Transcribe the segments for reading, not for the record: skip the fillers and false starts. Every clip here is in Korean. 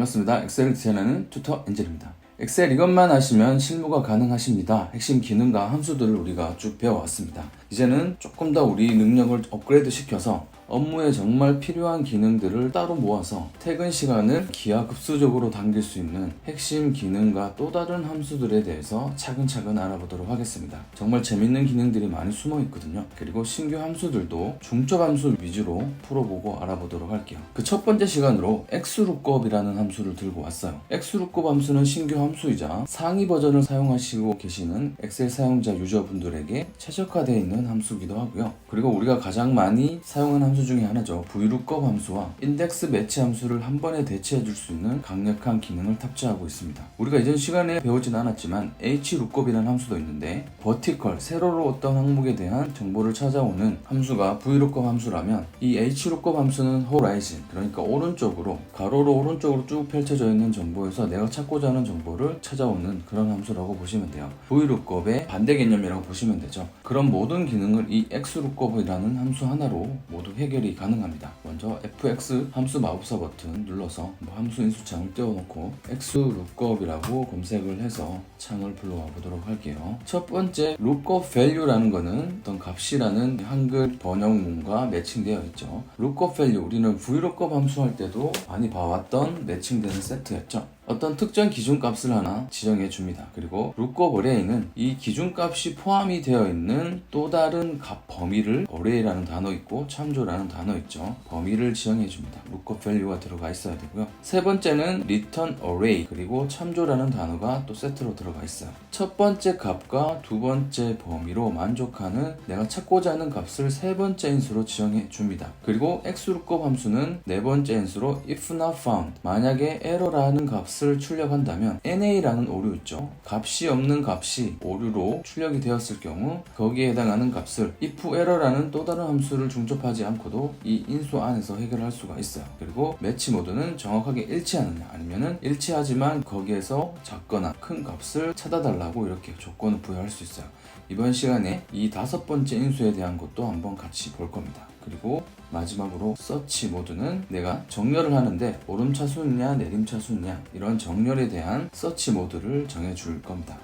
반갑습니다. 엑셀을 디자인하는 튜터 엔젤입니다. 엑셀 이것만 하시면 실무가 가능하십니다. 핵심 기능과 함수들을 우리가 쭉 배워왔습니다. 이제는 조금 더 우리 능력을 업그레이드 시켜서 업무에 정말 필요한 기능들을 따로 모아서 퇴근 시간을 기하급수적으로 당길 수 있는 핵심 기능과 또 다른 함수들에 대해서 차근차근 알아보도록 하겠습니다. 정말 재밌는 기능들이 많이 숨어 있거든요. 그리고 신규 함수들도 중첩 함수 위주로 풀어보고 알아보도록 할게요. 그 첫 번째 시간으로 xlookup이라는 함수를 들고 왔어요. xlookup 함수는 신규 함수이자 상위 버전을 사용하시고 계시는 엑셀 사용자 유저분들에게 최적화되어 있는 함수이기도 하고요. 그리고 우리가 가장 많이 사용하는 함수 중에 하나죠. VLOOKUP 함수와 인덱스 매치 함수를 한 번에 대체해 줄 수 있는 강력한 기능을 탑재하고 있습니다. 우리가 이전 시간에 배우진 않았지만 HLOOKUP이라는 함수도 있는데 버티컬, 세로로 어떤 항목에 대한 정보를 찾아오는 함수가 VLOOKUP 함수라면 이 HLOOKUP 함수는 호라이즌, 그러니까 오른쪽으로 가로로 오른쪽으로 쭉 펼쳐져 있는 정보에서 내가 찾고자 하는 정보를 찾아오는 그런 함수라고 보시면 돼요. VLOOKUP의 반대 개념이라고 보시면 되죠. 그런 모든 기능을 이 XLOOKUP이라는 함수 하나로 모두 해결이 가능합니다. 먼저 fx 함수 마법사 버튼 눌러서 함수 인수창을 띄워놓고 xlookup이라고 검색을 해서 창을 불러와 보도록 할게요. 첫 번째 lookup value라는 거는 어떤 값이라는 한글 번역문과 매칭되어 있죠. lookup value, 우리는 VLOOKUP 함수 할 때도 많이 봐왔던 매칭되는 세트였죠. 어떤 특정 기준값을 하나 지정해 줍니다. 그리고 lookup array는 이 기준값이 포함이 되어 있는 또 다른 값 범위를 array라는 단어 있고 참조라는 단어 있죠. 범위를 지정해 줍니다. lookup value가 들어가 있어야 되고요. 세 번째는 return array, 그리고 참조라는 단어가 또 세트로 들어가 있어요. 첫 번째 값과 두 번째 범위로 만족하는 내가 찾고자 하는 값을 세 번째 인수로 지정해 줍니다. 그리고 xlookup 함수는 네 번째 인수로 if not found, 만약에 error라는 값을 출력한다면 NA라는 오류 있죠. 값이 없는 값이 오류로 출력이 되었을 경우 거기에 해당하는 값을 if error라는 또 다른 함수를 중첩하지 않고도 이 인수 안에서 해결할 수가 있어요. 그리고 매치 모드는 정확하게 일치하느냐 아니면은 일치하지만 거기에서 작거나 큰 값을 찾아달라고 이렇게 조건을 부여할 수 있어요. 이번 시간에 이 다섯 번째 인수에 대한 것도 한번 같이 볼 겁니다. 그리고 마지막으로 서치 모드는 내가 정렬을 하는데 오름차순이냐 내림차순이냐 이런 정렬에 대한 서치 모드를 정해줄 겁니다.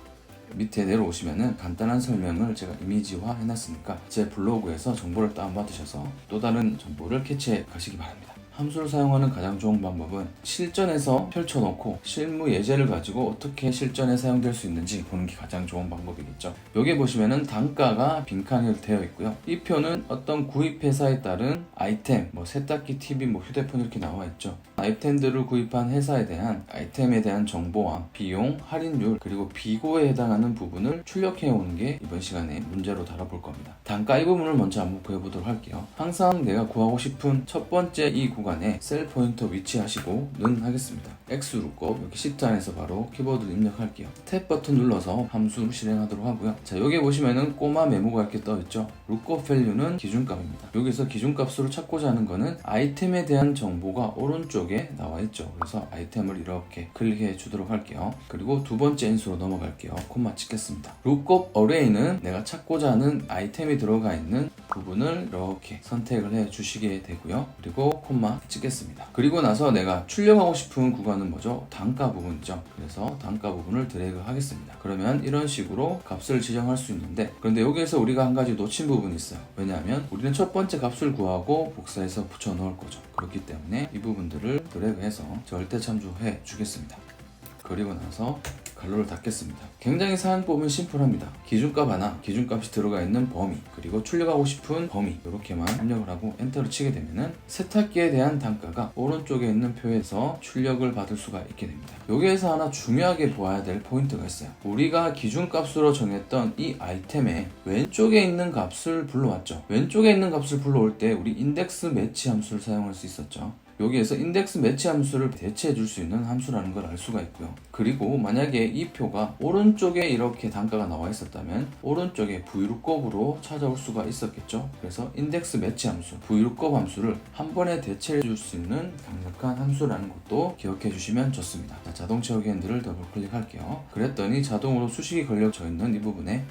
밑에 내려오시면은 간단한 설명을 제가 이미지화 해놨으니까 제 블로그에서 정보를 다운받으셔서 또 다른 정보를 캐치해 가시기 바랍니다. 함수를 사용하는 가장 좋은 방법은 실전에서 펼쳐놓고 실무 예제를 가지고 어떻게 실전에 사용될 수 있는지 보는 게 가장 좋은 방법이겠죠. 여기 보시면은 단가가 빈칸으로 되어 있고요. 이 표는 어떤 구입 회사에 따른 아이템, 세탁기, TV, 휴대폰 이렇게 나와 있죠. 아이템들을 구입한 회사에 대한 아이템에 대한 정보와 비용, 할인율, 그리고 비고에 해당하는 부분을 출력해 오는 게 이번 시간에 문제로 다뤄볼 겁니다. 단가 이 부분을 먼저 한번 구해보도록 할게요. 항상 내가 구하고 싶은 첫 번째 이 구간에 셀 포인터 위치하시고 는 하겠습니다. xlookup, 여기 시트 안에서 바로 키보드를 입력할게요. 탭 버튼 눌러서 함수 실행하도록 하고요. 자, 여기 보시면은 꼬마 메모가 이렇게 떠 있죠. lookup value는 기준값입니다. 여기서 기준값으로 찾고자 하는 거는 아이템에 대한 정보가 오른쪽에 나와 있죠. 그래서 아이템을 이렇게 클릭해 주도록 할게요. 그리고 두 번째 인수로 넘어갈게요. 콤마 찍겠습니다. lookup array는 내가 찾고자 하는 아이템이 들어가 있는 부분을 이렇게 선택을 해 주시게 되고요. 그리고 콤마 찍겠습니다. 그리고 나서 내가 출력하고 싶은 구간은 뭐죠? 단가 부분이죠. 그래서 단가 부분을 드래그 하겠습니다. 그러면 이런 식으로 값을 지정할 수 있는데, 그런데 여기에서 우리가 한 가지 놓친 부분이 있어요. 왜냐하면 우리는 첫 번째 값을 구하고 복사해서 붙여 넣을 거죠. 그렇기 때문에 이 부분들을 드래그해서 절대 참조해 주겠습니다. 그리고 나서 갈로를 닫겠습니다. 굉장히 사용법은 심플합니다. 기준값 하나, 기준값이 들어가 있는 범위, 그리고 출력하고 싶은 범위 이렇게만 입력을 하고 엔터를 치게 되면은 세탁기에 대한 단가가 오른쪽에 있는 표에서 출력을 받을 수가 있게 됩니다. 여기에서 하나 중요하게 보아야 될 포인트가 있어요. 우리가 기준값으로 정했던 이 아이템의 왼쪽에 있는 값을 불러왔죠. 왼쪽에 있는 값을 불러올 때 우리 인덱스 매치 함수를 사용할 수 있었죠. 여기에서 인덱스 매치 함수를 대체해 줄 수 있는 함수라는 걸 알 수가 있고요. 그리고 만약에 이 표가 오른쪽에 이렇게 단가가 나와 있었다면 오른쪽에 VLOOKUP으로 찾아올 수가 있었겠죠. 그래서 인덱스 매치 함수, VLOOKUP 함수를 한 번에 대체해 줄 수 있는 강력한 함수라는 것도 기억해 주시면 좋습니다. 자, 자동 채우기 핸들을 더블 클릭할게요. 그랬더니 자동으로 수식이 걸려져 있는 이 부분에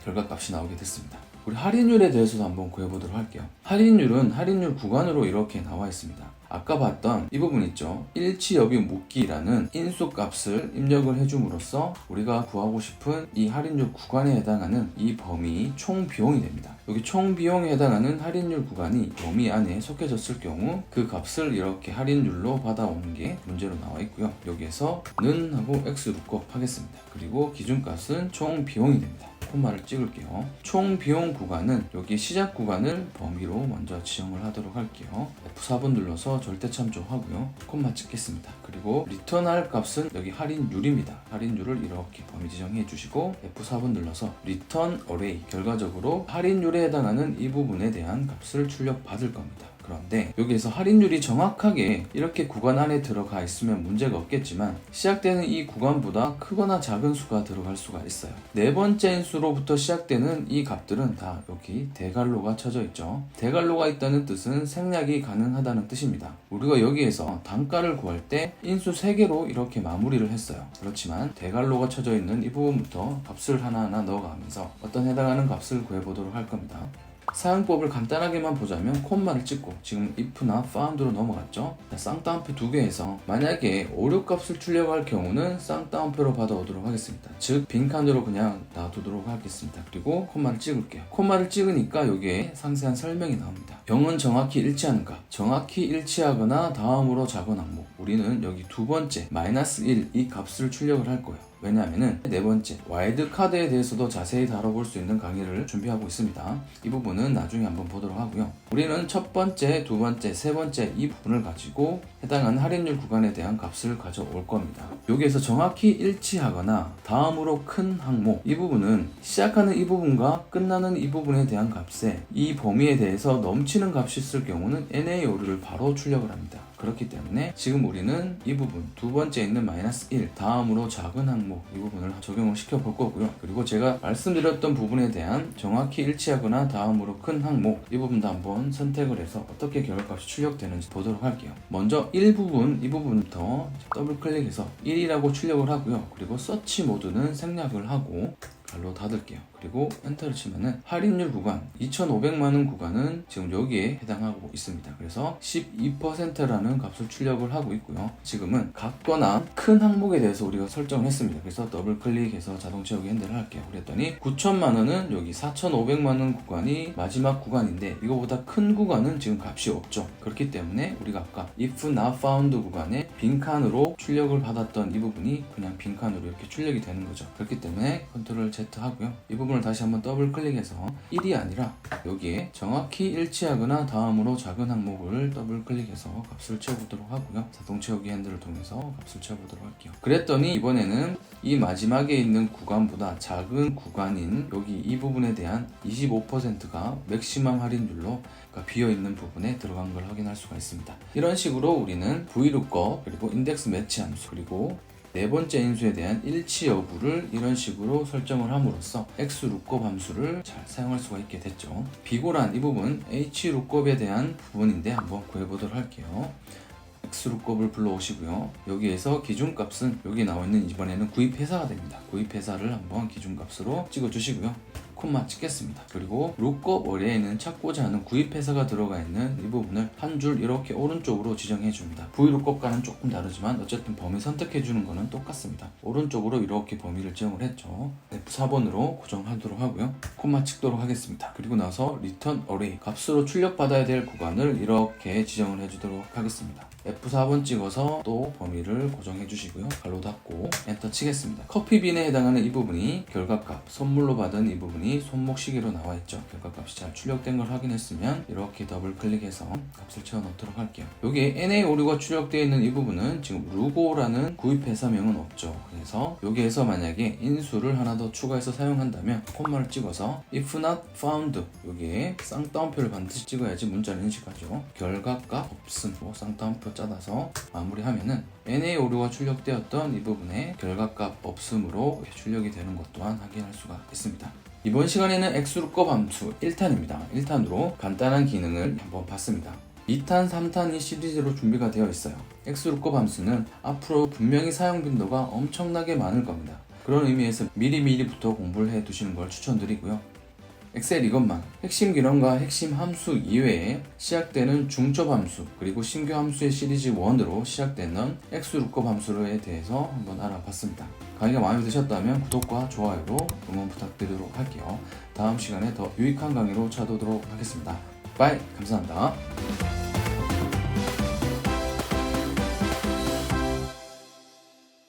결과값이 나오게 됐습니다. 우리 할인율에 대해서도 한번 구해보도록 할게요. 할인율은 할인율 구간으로 이렇게 나와 있습니다. 아까 봤던 이 부분 있죠. 일치여비 묻기라는 인수값을 입력을 해줌으로써 우리가 구하고 싶은 이 할인율 구간에 해당하는 이 범위 총 비용이 됩니다. 여기 총 비용에 해당하는 할인율 구간이 범위 안에 속해졌을 경우 그 값을 이렇게 할인율로 받아오는 게 문제로 나와 있고요. 여기에서 는 하고 x 룩업 하겠습니다. 그리고 기준값은 총 비용이 됩니다. 콤마를 찍을게요. 총 비용 구간은 여기 시작 구간을 범위로 먼저 지정을 하도록 할게요. F4번 눌러서 절대 참조하고요. 콤마 찍겠습니다. 그리고 리턴할 값은 여기 할인율입니다. 할인율을 이렇게 범위 지정해 주시고 F4번 눌러서 리턴 어레이, 결과적으로 할인율에 해당하는 이 부분에 대한 값을 출력 받을 겁니다. 그런데 여기에서 할인율이 정확하게 이렇게 구간 안에 들어가 있으면 문제가 없겠지만 시작되는 이 구간보다 크거나 작은 수가 들어갈 수가 있어요. 네 번째 인수로부터 시작되는 이 값들은 다 여기 대괄호가 쳐져 있죠. 대괄호가 있다는 뜻은 생략이 가능하다는 뜻입니다. 우리가 여기에서 단가를 구할 때 인수 3개로 이렇게 마무리를 했어요. 그렇지만 대괄호가 쳐져 있는 이 부분부터 값을 하나하나 넣어가면서 어떤 해당하는 값을 구해보도록 할 겁니다. 사용법을 간단하게만 보자면 콤마를 찍고 지금 if나 found로 넘어갔죠. 쌍따옴표 2개에서 만약에 오류값을 출력할 경우는 쌍따옴표로 받아오도록 하겠습니다. 즉 빈칸으로 그냥 놔두도록 하겠습니다. 그리고 콤마를 찍을게요. 콤마를 찍으니까 여기에 상세한 설명이 나옵니다. 병은 정확히 일치하는가? 정확히 일치하거나 다음으로 작은 항목, 우리는 여기 두 번째 -1 이 값을 출력을 할 거예요. 왜냐하면 네 번째 와일드 카드에 대해서도 자세히 다뤄볼 수 있는 강의를 준비하고 있습니다. 이 부분은 나중에 한번 보도록 하고요. 우리는 첫 번째, 두 번째, 세 번째 이 부분을 가지고 해당하는 할인율 구간에 대한 값을 가져올 겁니다. 여기에서 정확히 일치하거나 다음으로 큰 항목, 이 부분은 시작하는 이 부분과 끝나는 이 부분에 대한 값에 이 범위에 대해서 넘치는 값이 있을 경우는 NA 오류를 바로 출력을 합니다. 그렇기 때문에 지금 우리는 이 부분 두 번째 있는 -1 다음으로 작은 항목 이 부분을 적용을 시켜 볼 거고요. 그리고 제가 말씀드렸던 부분에 대한 정확히 일치하거나 다음으로 큰 항목 이 부분도 한번 선택을 해서 어떻게 결과값이 출력되는지 보도록 할게요. 먼저 1부분 이 부분부터 더블 클릭해서 1이라고 출력을 하고요. 그리고 서치 모드는 생략을 하고 갈로 닫을게요. 그리고 엔터를 치면은 할인율 구간 2,500만원 구간은 지금 여기에 해당하고 있습니다. 그래서 12%라는 값을 출력을 하고 있고요. 지금은 같거나 큰 항목에 대해서 우리가 설정을 했습니다. 그래서 더블 클릭해서 자동 채우기 핸들을 할게요. 그랬더니 9,000만원은 여기 4,500만원 구간이 마지막 구간인데 이거보다 큰 구간은 지금 값이 없죠. 그렇기 때문에 우리가 아까 if not found 구간에 빈칸으로 출력을 받았던 이 부분이 그냥 빈칸으로 이렇게 출력이 되는 거죠. 그렇기 때문에 컨트롤 Z 하고요. 이 부분을 다시 한번 더블 클릭해서 1이 아니라 여기에 정확히 일치하거나 다음으로 작은 항목을 더블 클릭해서 값을 채워보도록 하고요. 자동 채우기 핸들을 통해서 값을 채워보도록 할게요. 그랬더니 이번에는 이 마지막에 있는 구간보다 작은 구간인 여기 이 부분에 대한 25%가 맥시멈 할인율로 비어있는 부분에 들어간 걸 확인할 수가 있습니다. 이런 식으로 우리는 VLOOKUP 그리고 인덱스 매치 함수 그리고 네 번째 인수에 대한 일치 여부를 이런 식으로 설정을 함으로써 XLOOKUP 함수를 잘 사용할 수가 있게 됐죠. 비고란 이 부분 HLOOKUP에 대한 부분인데 한번 구해보도록 할게요. XLOOKUP을 불러오시고요. 여기에서 기준값은 여기 나와있는 이번에는 구입회사가 됩니다. 구입회사를 한번 기준값으로 찍어주시고요. 콤마 찍겠습니다. 그리고 lookup 어레이는 찾고자 하는 구입회사가 들어가 있는 이 부분을 한 줄 이렇게 오른쪽으로 지정해 줍니다. VLOOKUP과는 조금 다르지만 어쨌든 범위 선택해 주는 거는 똑같습니다. 오른쪽으로 이렇게 범위를 지정을 했죠. F4번으로 고정하도록 하고요. 콤마 찍도록 하겠습니다. 그리고 나서 return array 값으로 출력받아야 될 구간을 이렇게 지정을 해 주도록 하겠습니다. F4번 찍어서 또 범위를 고정해 주시고요. 갈로 닫고 엔터 치겠습니다. 커피빈에 해당하는 이 부분이 결과값, 선물로 받은 이 부분이 손목 시계로 나와 있죠. 결과값이 잘 출력된 걸 확인했으면 이렇게 더블 클릭해서 값을 채워 넣도록 할게요. 여기에 NA 오류가 출력되어 있는 이 부분은 지금 루고라는 구입회사명은 없죠. 그래서 여기에서 만약에 인수를 하나 더 추가해서 사용한다면 콤마를 찍어서 if not found 여기에 쌍따옴표를 반드시 찍어야지 문자를 인식하죠. 결과값 없음 쌍따옴표 짜다서 마무리하면은 NA 오류가 출력되었던 이 부분에 결과값 없음으로 출력이 되는 것 또한 확인할 수가 있습니다. 이번 시간에는 XLOOKUP 함수 1탄입니다. 1탄으로 간단한 기능을 한번 봤습니다. 2탄, 3탄이 시리즈로 준비가 되어 있어요. XLOOKUP 함수는 앞으로 분명히 사용 빈도가 엄청나게 많을 겁니다. 그런 의미에서 미리부터 공부를 해 두시는 걸 추천드리고요. 엑셀 이것만 핵심 기능과 핵심 함수 이외에 시작되는 중첩 함수 그리고 신규 함수의 시리즈 1으로 시작되는 XLOOKUP 함수에 대해서 한번 알아봤습니다. 강의가 마음에 드셨다면 구독과 좋아요로 응원 부탁드리도록 할게요. 다음 시간에 더 유익한 강의로 찾아오도록 하겠습니다. 빠이, 감사합니다.